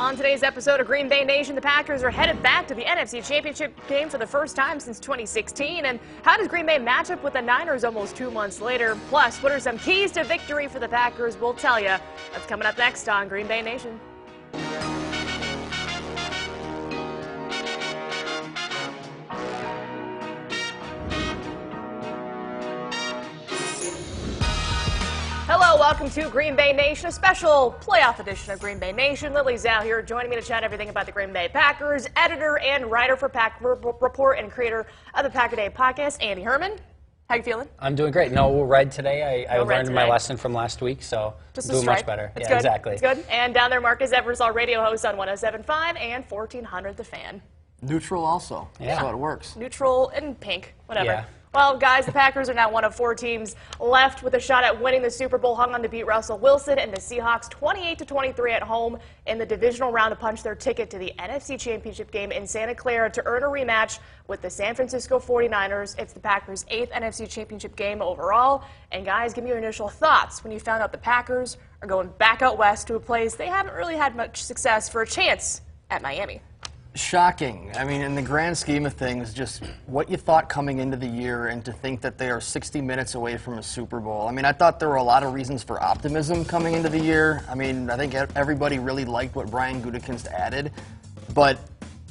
On today's episode of Green Bay Nation, the Packers are headed back to the NFC Championship game for the first time since 2016. And how does Green Bay match up with the Niners almost 2 months later? Plus, what are some keys to victory for the Packers? We'll tell you. That's coming up next on Green Bay Nation. Hello, welcome to Green Bay Nation, a special playoff edition of Green Bay Nation. Lily Zhao here, joining me to chat everything about the Green Bay Packers, editor and writer for Packer Report and creator of the Packer Day podcast, Andy Herman. How you feeling? I'm doing great. No red today. I learned my lesson from last week, so just doing much better. It's yeah, good. Exactly. It's good. And down there, Marcus Eversole, radio host on 107.5 and 1400 The Fan. Neutral also. Yeah. That's how it works. Neutral and pink, whatever. Yeah. Well, guys, the Packers are now one of 4 teams left with a shot at winning the Super Bowl, hung on to beat Russell Wilson and the Seahawks 28-23 at home in the divisional round to punch their ticket to the NFC Championship game in Santa Clara to earn a rematch with the San Francisco 49ers. It's the Packers' 8th NFC Championship game overall. And guys, give me your initial thoughts when you found out the Packers are going back out west to a place they haven't really had much success for a chance at Miami. Shocking. I mean, in the grand scheme of things, just what you thought coming into the year, and to think that they are 60 minutes away from a Super Bowl. I mean, I thought there were a lot of reasons for optimism coming into the year. I mean, I think everybody really liked what Brian Gutekunst added. But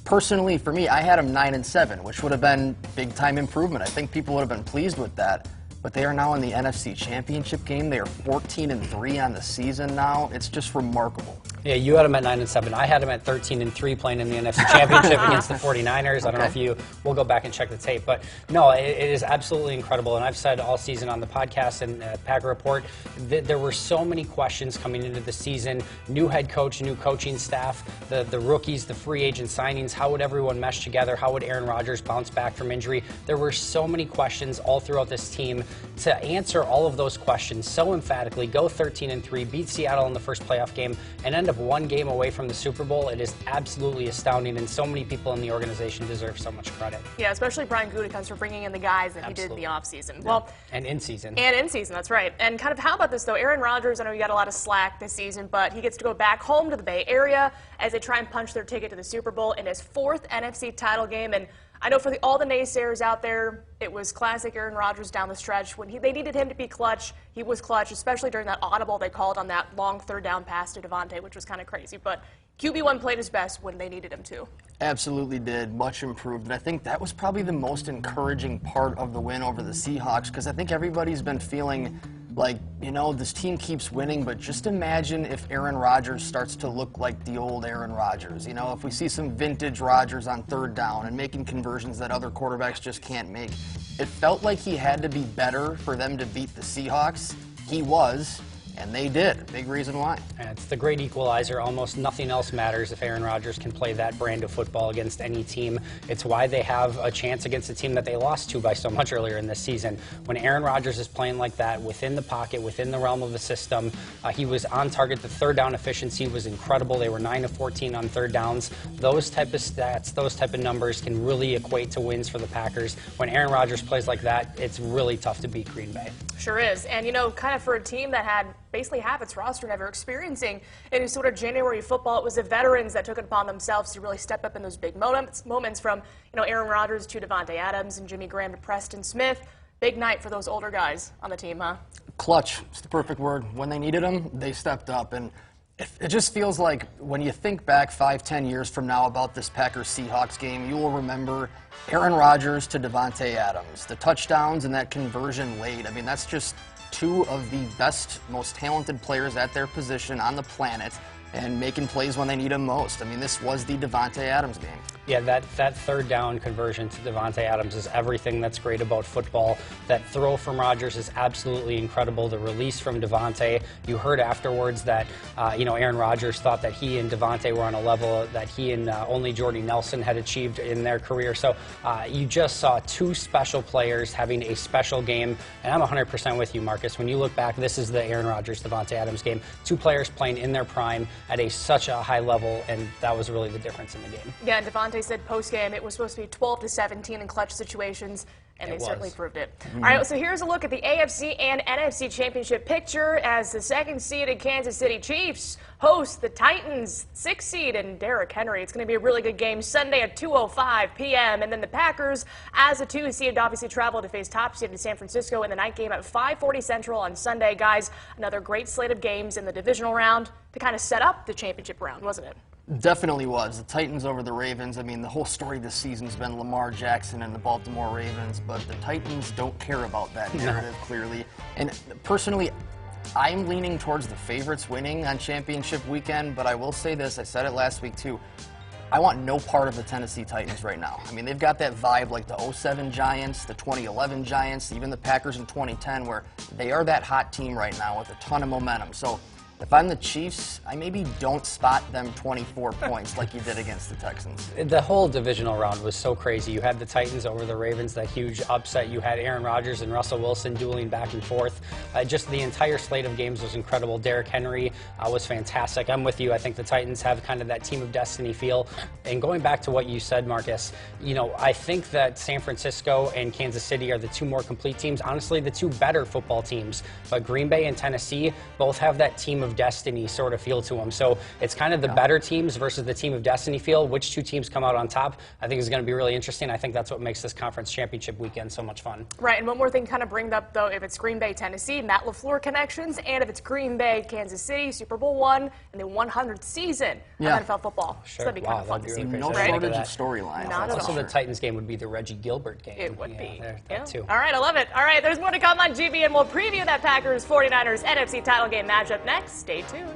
personally, for me, I had them 9-7, which would have been big-time improvement. I think people would have been pleased with that. But they are now in the NFC Championship game. They are 14-3 on the season now. It's just remarkable. Yeah, you had them at 9-7. I had them at 13-3 playing in the NFC Championship against the 49ers. I don't know if we'll go back and check the tape. But no, it is absolutely incredible. And I've said all season on the podcast and Packer Report that there were so many questions coming into the season. New head coach, new coaching staff, the rookies, the free agent signings. How would everyone mesh together? How would Aaron Rodgers bounce back from injury? There were so many questions all throughout this team. To answer all of those questions so emphatically, go 13-3, beat Seattle in the first playoff game, and end up 1 game away from the Super Bowl, it is absolutely astounding, and so many people in the organization deserve so much credit. Yeah, especially Brian Gutekunst for bringing in the guys that he did in the offseason. Yeah. Well, and in season. And in season, that's right. And kind of how about this, though? Aaron Rodgers, I know he got a lot of slack this season, but he gets to go back home to the Bay Area as they try and punch their ticket to the Super Bowl in his 4th NFC title game. And I know for all the naysayers out there, it was classic Aaron Rodgers down the stretch. When they needed him to be clutch, he was clutch, especially during that audible they called on that long 3rd down pass to Davante, which was kind of crazy. But QB1 played his best when they needed him to. Absolutely did. Much improved. And I think that was probably the most encouraging part of the win over the Seahawks, because I think everybody's been feeling like, you know, this team keeps winning, but just imagine if Aaron Rodgers starts to look like the old Aaron Rodgers. You know, if we see some vintage Rodgers on 3rd down and making conversions that other quarterbacks just can't make. It felt like he had to be better for them to beat the Seahawks. He was. And they did. Big reason why. And it's the great equalizer. Almost nothing else matters if Aaron Rodgers can play that brand of football against any team. It's why they have a chance against a team that they lost to by so much earlier in this season. When Aaron Rodgers is playing like that, within the pocket, within the realm of the system, he was on target. The 3rd down efficiency was incredible. They were 9-14 on 3rd downs. Those type of stats, those type of numbers can really equate to wins for the Packers. When Aaron Rodgers plays like that, it's really tough to beat Green Bay. Sure is. And, you know, kind of for a team that had basically half its roster never experiencing any sort of January football, it was the veterans that took it upon themselves to really step up in those big moments from, you know, Aaron Rodgers to Davante Adams and Jimmy Graham to Preston Smith. Big night for those older guys on the team, huh? Clutch. It's the perfect word. When they needed them, they stepped up. And it just feels like when you think back 5-10 years from now about this Packers-Seahawks game, you will remember Aaron Rodgers to Davante Adams, the touchdowns and that conversion late. I mean, that's just 2 of the best, most talented players at their position on the planet, and making plays when they need them most. I mean, this was the Davante Adams game. Yeah, that 3rd down conversion to Davante Adams is everything that's great about football. That throw from Rodgers is absolutely incredible. The release from Davante, you heard afterwards that you know, Aaron Rodgers thought that he and Davante were on a level that he and only Jordy Nelson had achieved in their career. So you just saw 2 special players having a special game, and I'm 100% with you, Marcus. When you look back, this is the Aaron Rodgers Davante Adams game. 2 players playing in their prime at such a high level, and that was really the difference in the game. Yeah, and Davante said post-game it was supposed to be 12-17 in clutch situations, and It they certainly was. proved it. All right, so here's a look at the AFC and NFC Championship picture as the second-seeded Kansas City Chiefs host the Titans, 6th seed, and Derrick Henry. It's going to be a really good game Sunday at 2:05 p.m. And then the Packers, as a 2-seed, obviously travel to face top-seeded San Francisco in the night game at 5:40 Central on Sunday. Guys, another great slate of games in the divisional round to kind of set up the championship round, wasn't it? Definitely was. The Titans over the Ravens. I mean, the whole story this season has been Lamar Jackson and the Baltimore Ravens, but the Titans don't care about that narrative, clearly. And personally, I'm leaning towards the favorites winning on championship weekend, but I will say this, I said it last week too, I want no part of the Tennessee Titans right now. I mean, they've got that vibe like the 07 Giants, the 2011 Giants, even the Packers in 2010, where they are that hot team right now with a ton of momentum. So if I'm the Chiefs, I maybe don't spot them 24 points like you did against the Texans. The whole divisional round was so crazy. You had the Titans over the Ravens, that huge upset. You had Aaron Rodgers and Russell Wilson dueling back and forth. Just the entire slate of games was incredible. Derrick Henry was fantastic. I'm with you. I think the Titans have kind of that team of destiny feel. And going back to what you said, Marcus, you know, I think that San Francisco and Kansas City are the two more complete teams. Honestly, the two better football teams. But Green Bay and Tennessee both have that team of destiny sort of feel to them. So it's kind of the better teams versus the team of destiny feel. Which two teams come out on top, I think is going to be really interesting. I think that's what makes this conference championship weekend so much fun. Right, and one more thing kind of bring up, though, if it's Green Bay, Tennessee, Matt LaFleur connections, and if it's Green Bay, Kansas City, Super Bowl I, and the 100th season of NFL football. Sure. So that'd be kind of fun that'd to be see. really No crazy. shortage That. of storylines. Not at Also, all. the Titans game would be the Reggie Gilbert game. It would be. That too. All right, I love it. All right, there's more to come on GB, and we'll preview that Packers 49ers NFC title game matchup next. Stay tuned.